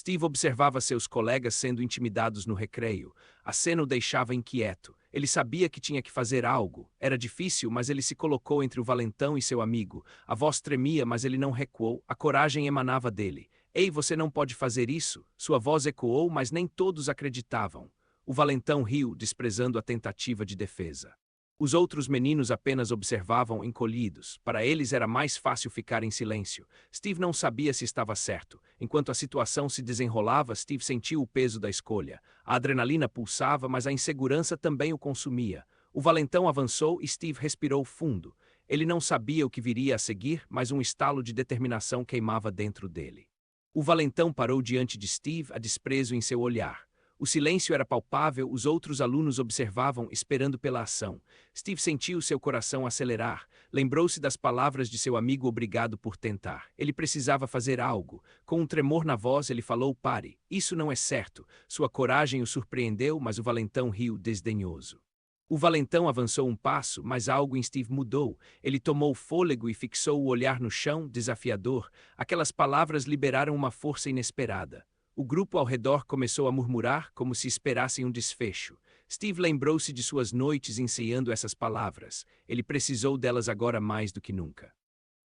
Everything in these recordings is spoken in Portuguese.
Steve observava seus colegas sendo intimidados no recreio. A cena o deixava inquieto. Ele sabia que tinha que fazer algo. Era difícil, mas ele se colocou entre o valentão e seu amigo. A voz tremia, mas ele não recuou. A coragem emanava dele. Ei, você não pode fazer isso. Sua voz ecoou, mas nem todos acreditavam. O valentão riu, desprezando a tentativa de defesa. Os outros meninos apenas observavam encolhidos. Para eles era mais fácil ficar em silêncio. Steve não sabia se estava certo. Enquanto a situação se desenrolava, Steve sentiu o peso da escolha. A adrenalina pulsava, mas a insegurança também o consumia. O valentão avançou e Steve respirou fundo. Ele não sabia o que viria a seguir, mas um estalo de determinação queimava dentro dele. O valentão parou diante de Steve, a desprezo em seu olhar. O silêncio era palpável, os outros alunos observavam, esperando pela ação. Steve sentiu seu coração acelerar. Lembrou-se das palavras de seu amigo obrigado por tentar. Ele precisava fazer algo. Com um tremor na voz, ele falou: "Pare, isso não é certo." Sua coragem o surpreendeu, mas o valentão riu desdenhoso. O valentão avançou um passo, mas algo em Steve mudou. Ele tomou fôlego e fixou o olhar no chão, desafiador. Aquelas palavras liberaram uma força inesperada. O grupo ao redor começou a murmurar como se esperassem um desfecho. Steve lembrou-se de suas noites ensaiando essas palavras. Ele precisou delas agora mais do que nunca.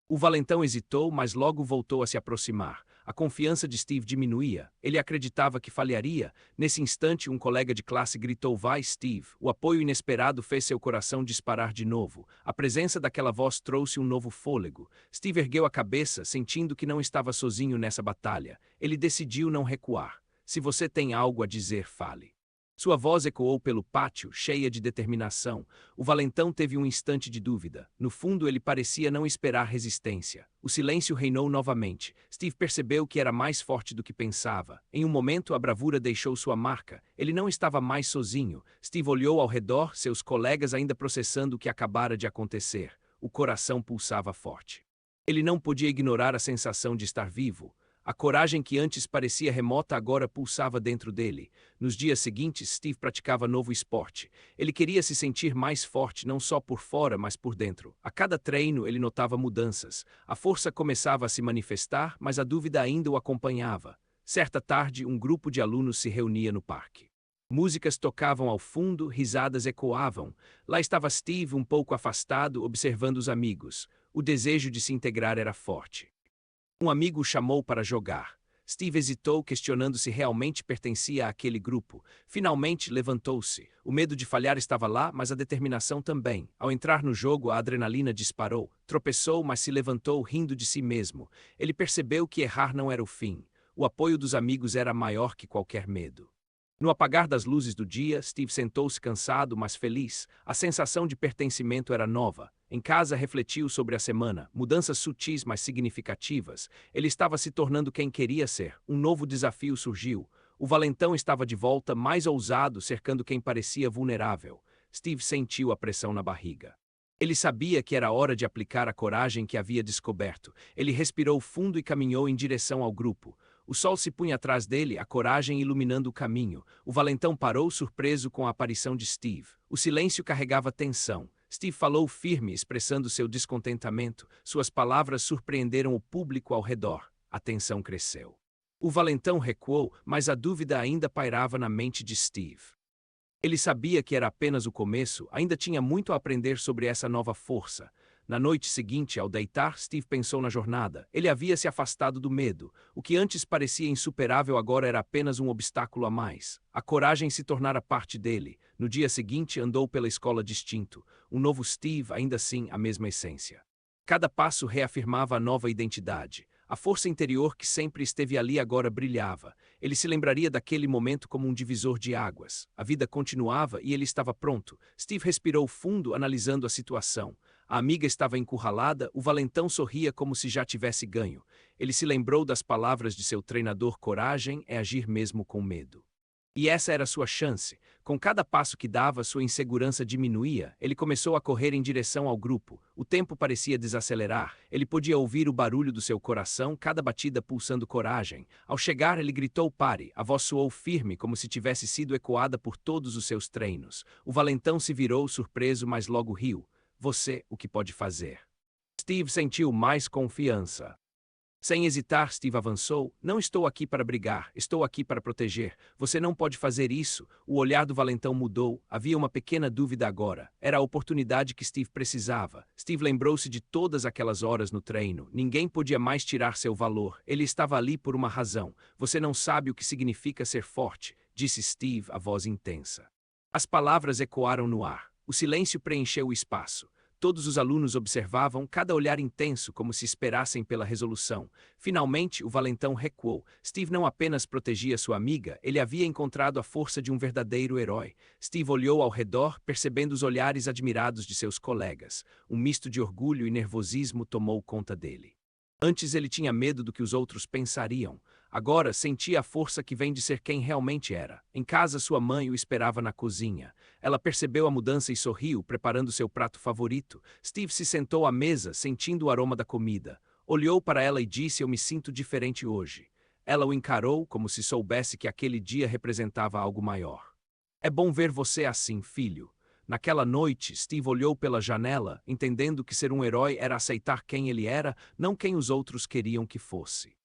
O valentão hesitou, mas logo voltou a se aproximar. A confiança de Steve diminuía. Ele acreditava que falharia. Nesse instante, um colega de classe gritou: "Vai, Steve!" O apoio inesperado fez seu coração disparar de novo. A presença daquela voz trouxe um novo fôlego. Steve ergueu a cabeça, sentindo que não estava sozinho nessa batalha. Ele decidiu não recuar. "Se você tem algo a dizer, fale." Sua voz ecoou pelo pátio, cheia de determinação. O valentão teve um instante de dúvida. No fundo, ele parecia não esperar resistência. O silêncio reinou novamente. Steve percebeu que era mais forte do que pensava. Em um momento, a bravura deixou sua marca. Ele não estava mais sozinho. Steve olhou ao redor, seus colegas ainda processando o que acabara de acontecer. O coração pulsava forte. Ele não podia ignorar a sensação de estar vivo. A coragem que antes parecia remota agora pulsava dentro dele. Nos dias seguintes, Steve praticava novo esporte. Ele queria se sentir mais forte não só por fora, mas por dentro. A cada treino, ele notava mudanças. A força começava a se manifestar, mas a dúvida ainda o acompanhava. Certa tarde, um grupo de alunos se reunia no parque. Músicas tocavam ao fundo, risadas ecoavam. Lá estava Steve, um pouco afastado, observando os amigos. O desejo de se integrar era forte. Um amigo o chamou para jogar. Steve hesitou, questionando se realmente pertencia àquele grupo. Finalmente, levantou-se. O medo de falhar estava lá, mas a determinação também. Ao entrar no jogo, a adrenalina disparou. Tropeçou, mas se levantou, rindo de si mesmo. Ele percebeu que errar não era o fim. O apoio dos amigos era maior que qualquer medo. No apagar das luzes do dia, Steve sentou-se cansado, mas feliz. A sensação de pertencimento era nova. Em casa, refletiu sobre a semana, mudanças sutis mas significativas. Ele estava se tornando quem queria ser. Um novo desafio surgiu. O valentão estava de volta, mais ousado, cercando quem parecia vulnerável. Steve sentiu a pressão na barriga. Ele sabia que era hora de aplicar a coragem que havia descoberto. Ele respirou fundo e caminhou em direção ao grupo. O sol se punha atrás dele, a coragem iluminando o caminho. O valentão parou, surpreso com a aparição de Steve. O silêncio carregava tensão. Steve falou firme, expressando seu descontentamento. Suas palavras surpreenderam o público ao redor. A tensão cresceu. O valentão recuou, mas a dúvida ainda pairava na mente de Steve. Ele sabia que era apenas o começo, ainda tinha muito a aprender sobre essa nova força. Na noite seguinte, ao deitar, Steve pensou na jornada. Ele havia se afastado do medo. O que antes parecia insuperável agora era apenas um obstáculo a mais. A coragem se tornara parte dele. No dia seguinte, andou pela escola distinto. Um novo Steve, ainda assim, a mesma essência. Cada passo reafirmava a nova identidade. A força interior que sempre esteve ali agora brilhava. Ele se lembraria daquele momento como um divisor de águas. A vida continuava e ele estava pronto. Steve respirou fundo, analisando a situação. A amiga estava encurralada, o valentão sorria como se já tivesse ganho. Ele se lembrou das palavras de seu treinador: coragem é agir mesmo com medo. E essa era sua chance. Com cada passo que dava, sua insegurança diminuía. Ele começou a correr em direção ao grupo. O tempo parecia desacelerar. Ele podia ouvir o barulho do seu coração, cada batida pulsando coragem. Ao chegar, ele gritou: "Pare!" A voz soou firme, como se tivesse sido ecoada por todos os seus treinos. O valentão se virou, surpreso, mas logo riu. "Você, o que pode fazer?" Steve sentiu mais confiança. Sem hesitar, Steve avançou. Não estou aqui para brigar, estou aqui para proteger. Você não pode fazer isso. O olhar do valentão mudou. Havia uma pequena dúvida agora. Era a oportunidade que Steve precisava. Steve lembrou-se de todas aquelas horas no treino. Ninguém podia mais tirar seu valor. Ele estava ali por uma razão. Você não sabe o que significa ser forte, disse Steve, a voz intensa. As palavras ecoaram no ar. O silêncio preencheu o espaço. Todos os alunos observavam, cada olhar intenso, como se esperassem pela resolução. Finalmente, o valentão recuou. Steve não apenas protegia sua amiga, ele havia encontrado a força de um verdadeiro herói. Steve olhou ao redor, percebendo os olhares admirados de seus colegas. Um misto de orgulho e nervosismo tomou conta dele. Antes ele tinha medo do que os outros pensariam. Agora sentia a força que vem de ser quem realmente era. Em casa, sua mãe o esperava na cozinha. Ela percebeu a mudança e sorriu, preparando seu prato favorito. Steve se sentou à mesa, sentindo o aroma da comida. Olhou para ela e disse: "Eu me sinto diferente hoje." Ela o encarou como se soubesse que aquele dia representava algo maior. "É bom ver você assim, filho." Naquela noite, Steve olhou pela janela, entendendo que ser um herói era aceitar quem ele era, não quem os outros queriam que fosse.